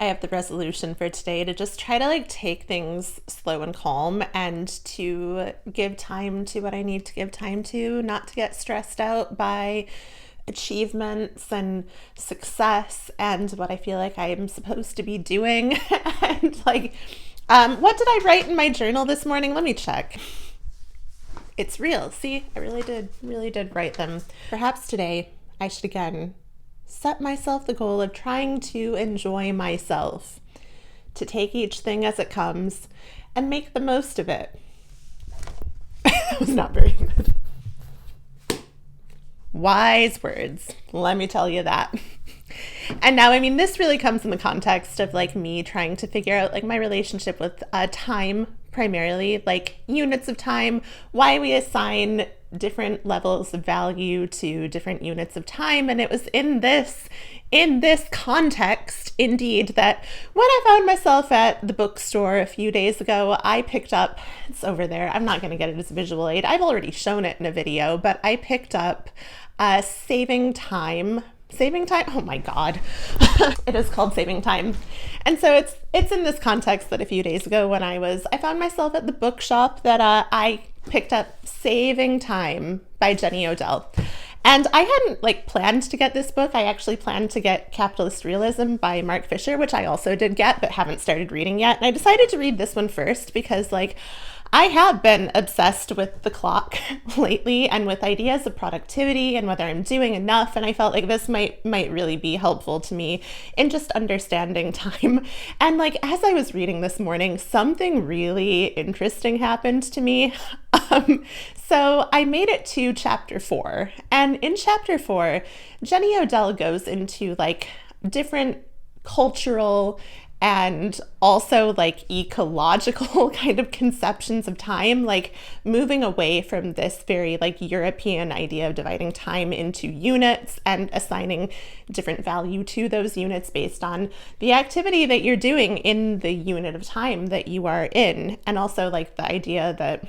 I have the resolution for today to just try to like take things slow and calm and to give time to what I need to give time to, not to get stressed out by achievements and success and what I feel like I'm supposed to be doing. And like, what did I write in my journal this morning? Let me check. It's real. See, I really did write them. Perhaps today I should again set myself the goal of trying to enjoy myself, to take each thing as it comes and make the most of it. That was not very good. Wise words, let me tell you that. And now, I mean, this really comes in the context of like me trying to figure out like my relationship with time, primarily like units of time, why we assign different levels of value to different units of time. And it was in this context, indeed, that when I found myself at the bookstore a few days ago, I picked up, it's over there, I'm not going to get it as a visual aid, I've already shown it in a video, but I picked up Saving Time. Oh my God. It is called Saving Time. And so it's in this context that a few days ago when I found myself at the bookshop that I picked up Saving Time by Jenny Odell. And I hadn't like planned to get this book. I actually planned to get Capitalist Realism by Mark Fisher, which I also did get, but haven't started reading yet. And I decided to read this one first because like I have been obsessed with the clock lately and with ideas of productivity and whether I'm doing enough. And I felt like this might really be helpful to me in just understanding time. And like, as I was reading this morning, something really interesting happened to me. So I made it to chapter 4. And in chapter 4, Jenny Odell goes into like different cultural and also like ecological kind of conceptions of time, like moving away from this very like European idea of dividing time into units and assigning different value to those units based on the activity that you're doing in the unit of time that you are in. And also like the idea that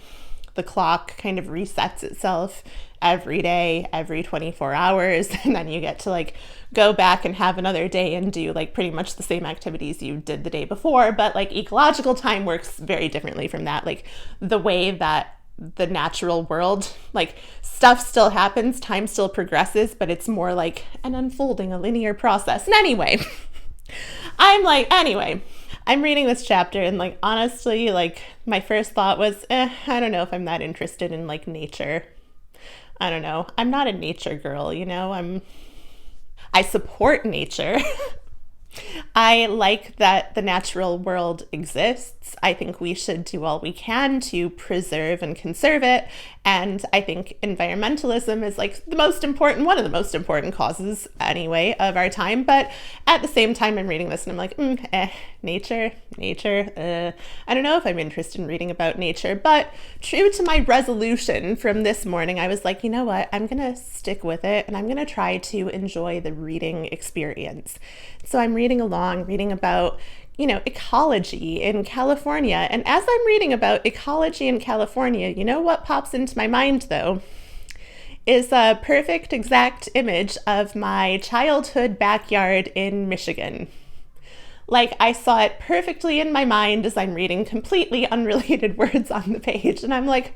the clock kind of resets itself every day, every 24 hours, and then you get to like go back and have another day and do like pretty much the same activities you did the day before. But like ecological time works very differently from that. Like the way that the natural world, like stuff still happens, time still progresses, but it's more like an unfolding, a linear process. And anyway, I'm reading this chapter and like honestly, like my first thought was, I don't know if I'm that interested in like nature. I don't know. I'm not a nature girl, you know. I support nature. I like that the natural world exists. I think we should do all we can to preserve and conserve it. And I think environmentalism is like one of the most important causes anyway of our time. But at the same time, I'm reading this and I'm like, nature. I don't know if I'm interested in reading about nature, but true to my resolution from this morning, I was like, you know what? I'm going to stick with it and I'm going to try to enjoy the reading experience. So I'm reading about ecology in California. And as I'm reading about ecology in California, you know what pops into my mind though is a perfect exact image of my childhood backyard in Michigan. Like I saw it perfectly in my mind as I'm reading completely unrelated words on the page. And I'm like,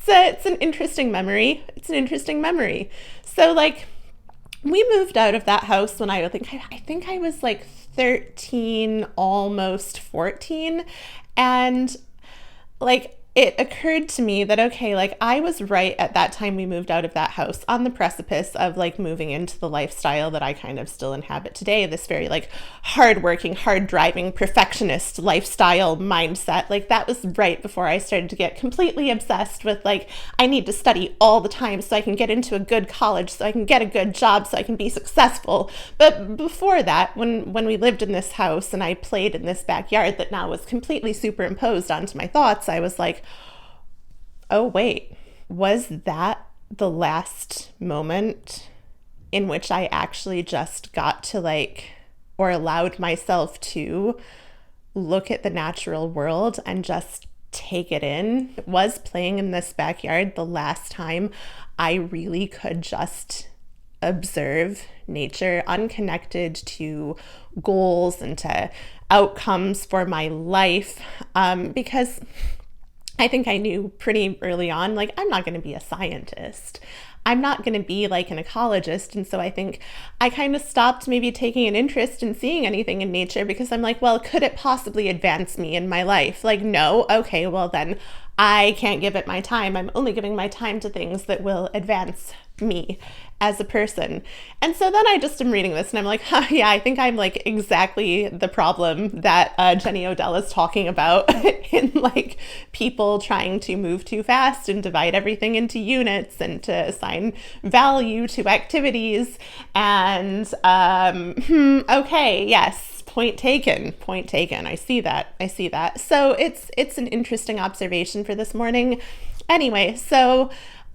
it's an interesting memory. So like, we moved out of that house when I think I was like 13, almost 14. And like, it occurred to me that, okay, like I was right at that time we moved out of that house on the precipice of like moving into the lifestyle that I kind of still inhabit today, this very like hardworking, hard driving, perfectionist lifestyle mindset. Like that was right before I started to get completely obsessed with like, I need to study all the time so I can get into a good college, so I can get a good job, so I can be successful. But before that, when we lived in this house and I played in this backyard that now was completely superimposed onto my thoughts, I was like, oh, wait, was that the last moment in which I actually just got to like, or allowed myself to look at the natural world and just take it in? Was playing in this backyard the last time I really could just observe nature, unconnected to goals and to outcomes for my life, because I think I knew pretty early on, like, I'm not going to be a scientist. I'm not going to be like an ecologist. And so I think I kind of stopped maybe taking an interest in seeing anything in nature because I'm like, well, could it possibly advance me in my life? Like, no. Okay, well, then I can't give it my time. I'm only giving my time to things that will advance me as a person. And so then I just am reading this and I'm like, huh, yeah, I think I'm like exactly the problem that Jenny Odell is talking about in like people trying to move too fast and divide everything into units and to assign value to activities. And okay, yes, point taken, point taken. I see that. So it's an interesting observation for this morning. Anyway, so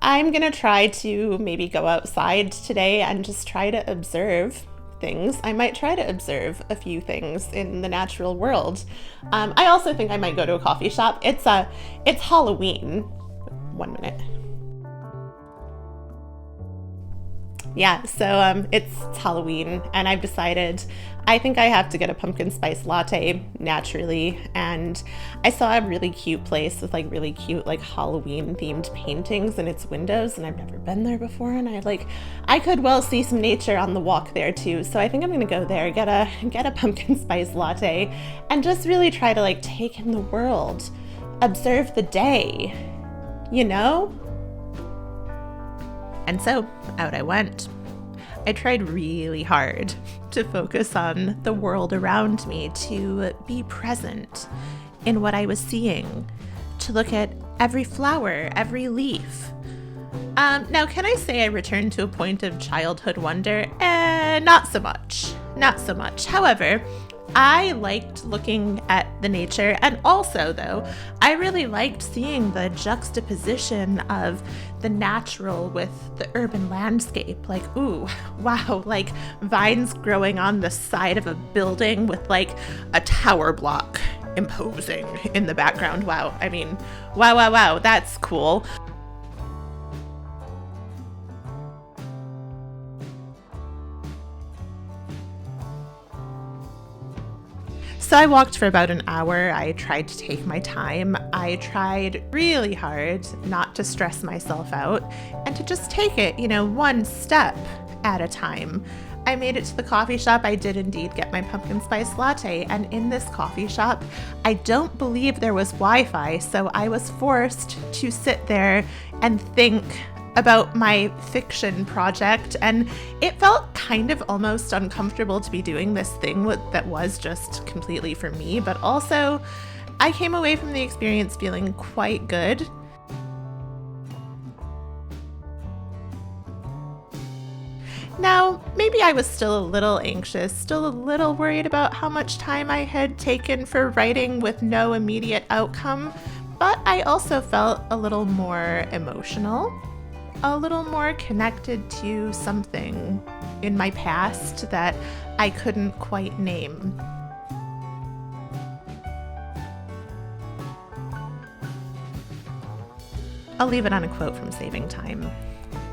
I'm going to try to maybe go outside today and just try to observe things. I might try to observe a few things in the natural world. I also think I might go to a coffee shop. It's Halloween. 1 minute. Yeah, so it's Halloween, and I've decided I think I have to get a pumpkin spice latte naturally. And I saw a really cute place with like really cute like Halloween themed paintings in its windows, and I've never been there before, and I could well see some nature on the walk there too. So I think I'm gonna go there, get a pumpkin spice latte, and just really try to like take in the world, observe the day, you know? And so out I went. I tried really hard to focus on the world around me, to be present in what I was seeing, to look at every flower, every leaf. Now, can I say I returned to a point of childhood wonder? Not so much. Not so much. However, I liked looking at the nature, and also, though, I really liked seeing the juxtaposition of the natural with the urban landscape. Like, ooh, wow, like vines growing on the side of a building with like a tower block imposing in the background. Wow, I mean, wow, that's cool. So I walked for about an hour. I tried to take my time. I tried really hard not to stress myself out and to just take it, one step at a time. I made it to the coffee shop. I did indeed get my pumpkin spice latte. And in this coffee shop, I don't believe there was Wi-Fi. So I was forced to sit there and think about my fiction project, and it felt kind of almost uncomfortable to be doing this thing that was just completely for me, but also I came away from the experience feeling quite good. Now, maybe I was still a little anxious, still a little worried about how much time I had taken for writing with no immediate outcome, but I also felt a little more emotional, a little more connected to something in my past that I couldn't quite name. I'll leave it on a quote from Saving Time.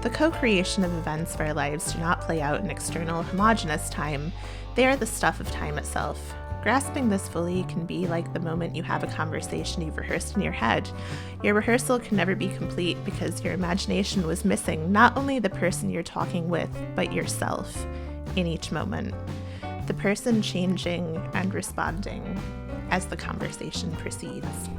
The co-creation of events of our lives do not play out in external, homogeneous time. They are the stuff of time itself. Grasping this fully can be like the moment you have a conversation you've rehearsed in your head. Your rehearsal can never be complete because your imagination was missing not only the person you're talking with, but yourself in each moment. The person changing and responding as the conversation proceeds.